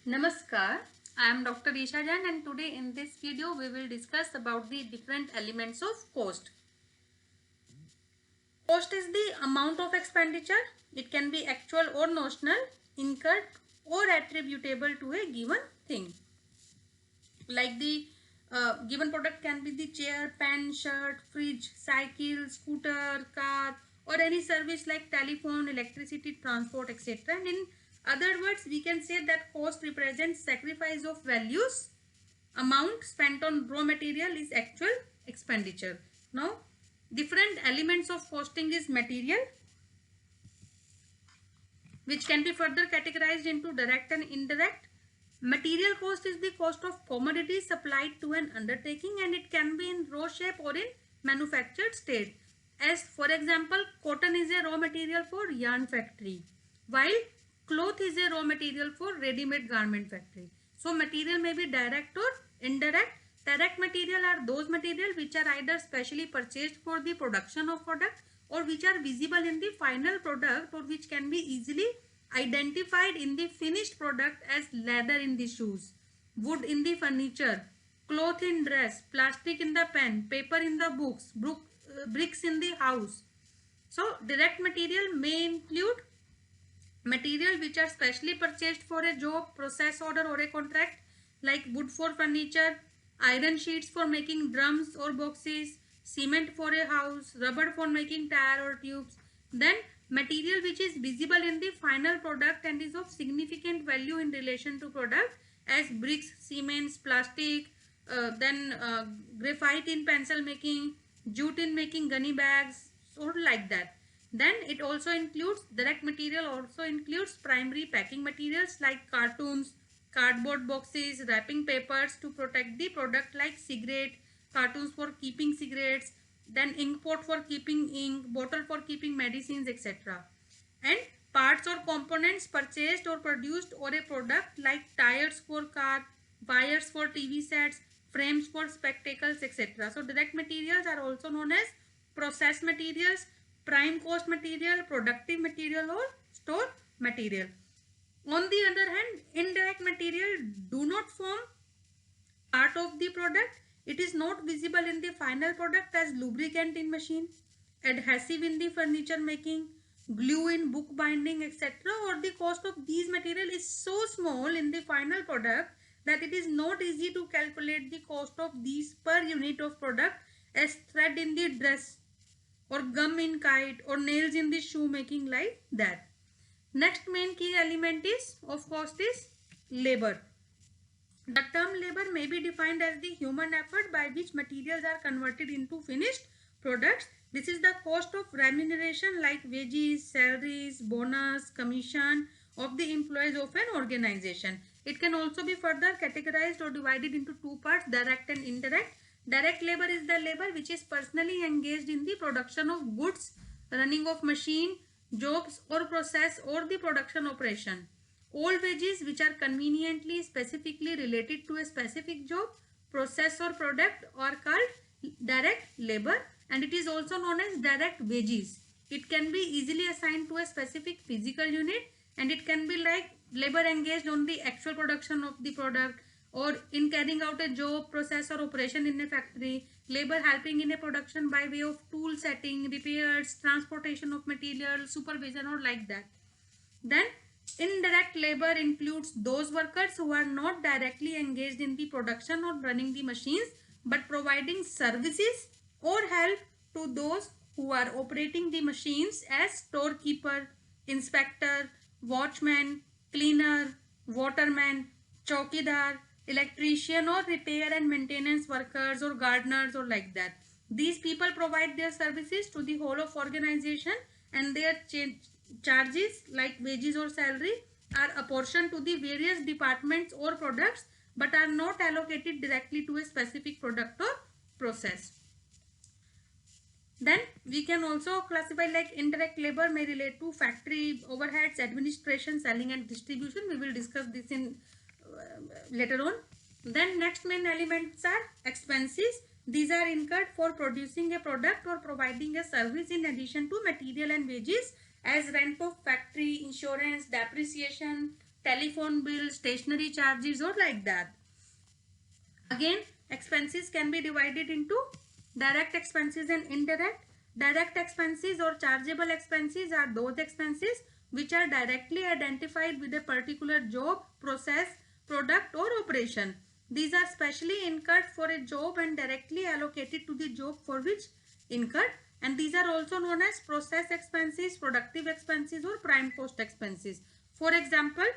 Namaskar, I am Dr. Isha Jain and today in this video we will discuss about the different elements of cost. Cost is the amount of expenditure. It can be actual or notional, incurred or attributable to a given thing. Like the given product can be the chair, pen, shirt, fridge, cycle, scooter, car, or any service like telephone, electricity, transport, etc. And in other words, we can say that cost represents sacrifice of values. Amount spent on raw material is actual expenditure. Now, different elements of costing is material, which can be further categorized into direct and indirect. Material cost is the cost of commodities supplied to an undertaking, and it can be in raw shape or in manufactured state. As for example, cotton is a raw material for yarn factory, while cloth is a raw material for ready-made garment factory. So material may be direct or indirect. Direct material are those material which are either specially purchased for the production of product or which are visible in the final product or which can be easily identified in the finished product as leather in the shoes, wood in the furniture, cloth in dress, plastic in the pen, paper in the books, bricks in the house. So direct material may include material which are specially purchased for a job, process order or a contract, like wood for furniture, iron sheets for making drums or boxes, cement for a house, rubber for making tire or tubes. Then material which is visible in the final product and is of significant value in relation to product, as bricks, cements, plastic, graphite in pencil making, jute in making gunny bags, sort of like that. Then it also includes, direct material also includes primary packing materials like cartoons, cardboard boxes, wrapping papers to protect the product, like cigarette, cartoons for keeping cigarettes, then ink pot for keeping ink, bottle for keeping medicines, etc. And parts or components purchased or produced or a product like tires for car, wires for TV sets, frames for spectacles, etc. So direct materials are also known as process materials, prime cost material, productive material or store material. On the other hand, indirect material do not form part of the product. It is not visible in the final product, as lubricant in machine, adhesive in the furniture making, glue in book binding, etc. Or the cost of these material is so small in the final product that it is not easy to calculate the cost of these per unit of product, as thread in the dress or gum in kite or nails in the shoe making, like that. Next main key element is of cost is labor. The term labor may be defined as the human effort by which materials are converted into finished products. This is the cost of remuneration like wages, salaries, bonus, commission of the employees of an organization. It can also be further categorized or divided into two parts, direct and indirect. Direct labor is the labor which is personally engaged in the production of goods, running of machine, jobs or process, or the production operation. All wages which are conveniently specifically related to a specific job, process or product are called direct labor, and it is also known as direct wages. It can be easily assigned to a specific physical unit, and it can be like labor engaged on the actual production of the product or in carrying out a job, process or operation in a factory, labor helping in a production by way of tool setting, repairs, transportation of material, supervision or like that. Then indirect labor includes those workers who are not directly engaged in the production or running the machines, but providing services or help to those who are operating the machines, as storekeeper, inspector, watchman, cleaner, waterman, chowkidar, electrician or repair and maintenance workers or gardeners or like that. These people provide their services to the whole of organization, and their charges like wages or salary are apportioned to the various departments or products, but are not allocated directly to a specific product or process. Then we can also classify like indirect labor may relate to factory overheads, administration, selling and distribution. We will discuss this in later on. Then next main elements are expenses. These are incurred for producing a product or providing a service in addition to material and wages, as rent of factory, insurance, depreciation, telephone bill, stationery charges, or like that. Again, expenses can be divided into direct expenses and indirect. Direct expenses or chargeable expenses are those expenses which are directly identified with a particular job, process, product or operation. These are specially incurred for a job and directly allocated to the job for which incurred, and these are also known as process expenses, productive expenses or prime cost expenses. For example,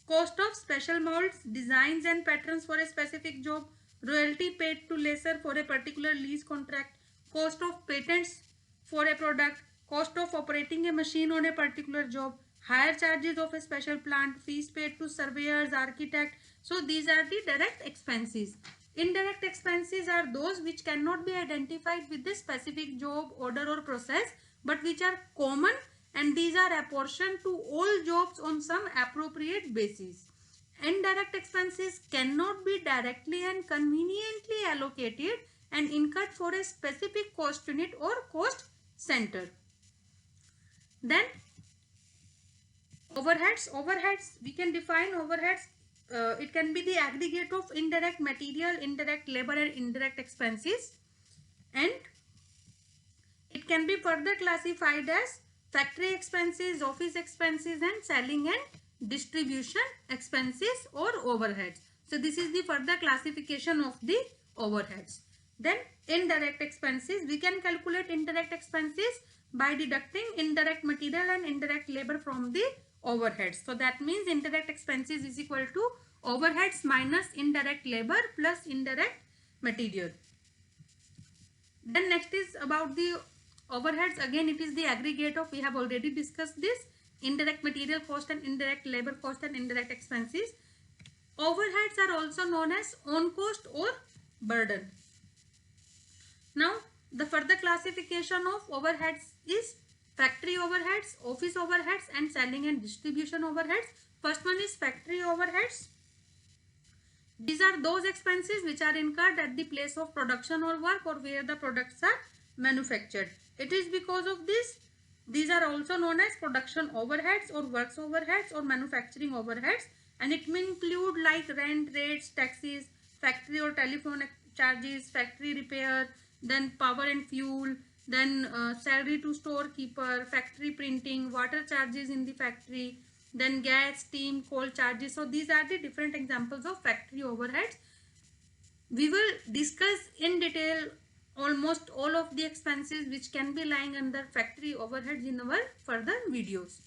cost of special molds, designs and patterns for a specific job, royalty paid to lessor for a particular lease contract, cost of patents for a product, cost of operating a machine on a particular job, higher charges of a special plant, fees paid to surveyors, architect. So these are the direct expenses. Indirect expenses are those which cannot be identified with the specific job, order or process, but which are common, and these are apportioned to all jobs on some appropriate basis. Indirect expenses cannot be directly and conveniently allocated and incurred for a specific cost unit or cost center. Then overheads. We can define overheads. It can be the aggregate of indirect material, indirect labor and indirect expenses, and it can be further classified as factory expenses, office expenses and selling and distribution expenses or overheads. So this is the further classification of the overheads. Then indirect expenses, we can calculate indirect expenses by deducting indirect material and indirect labor from the overheads. So that means indirect expenses is equal to overheads minus indirect labor plus indirect material. Then next is about the overheads. Again, it is the aggregate of, we have already discussed this, indirect material cost and indirect labor cost and indirect expenses. Overheads are also known as own cost or burden. Now, the further classification of overheads is factory overheads, office overheads and selling and distribution overheads. First one is factory overheads. These are those expenses which are incurred at the place of production or work or where the products are manufactured. It is because of this, these are also known as production overheads or works overheads or manufacturing overheads, and it may include like rent, rates, taxes, factory or telephone charges, factory repair, then power and fuel, then salary to storekeeper, factory printing, water charges in the factory, then gas, steam, coal charges. So these are the different examples of factory overheads. We will discuss in detail almost all of the expenses which can be lying under factory overheads in our further videos.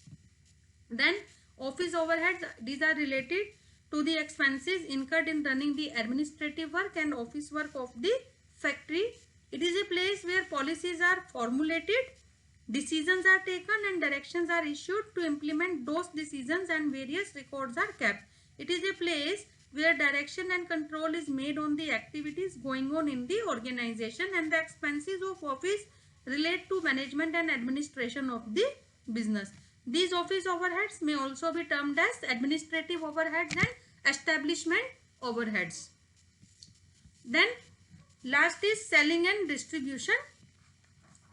Then office overheads, these are related to the expenses incurred in running the administrative work and office work of the factory. It is a place where policies are formulated, decisions are taken and directions are issued to implement those decisions and various records are kept. It is a place where direction and control is made on the activities going on in the organization, and the expenses of office relate to management and administration of the business. These office overheads may also be termed as administrative overheads and establishment overheads. Then last is selling and distribution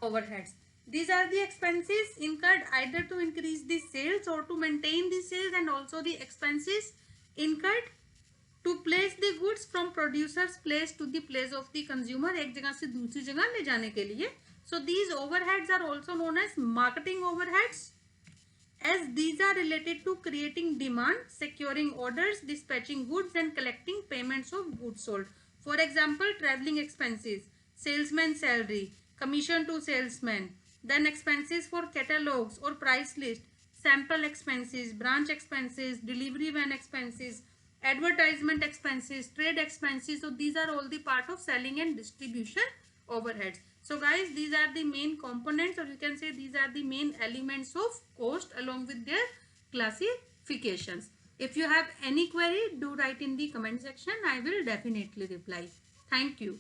overheads. These are the expenses incurred either to increase the sales or to maintain the sales, and also the expenses incurred to place the goods from producer's place to the place of the consumer, एक जगह से दूसरी जगह ले जाने के लिए. So these overheads are also known as marketing overheads, as these are related to creating demand, securing orders, dispatching goods and collecting payments of goods sold. For example, traveling expenses, salesman salary, commission to salesman, then expenses for catalogs or price list, sample expenses, branch expenses, delivery van expenses, advertisement expenses, trade expenses. So these are all the part of selling and distribution overheads. So guys, these are the main components, or you can say these are the main elements of cost along with their classifications. If you have any query, do write in the comment section. I will definitely reply. Thank you.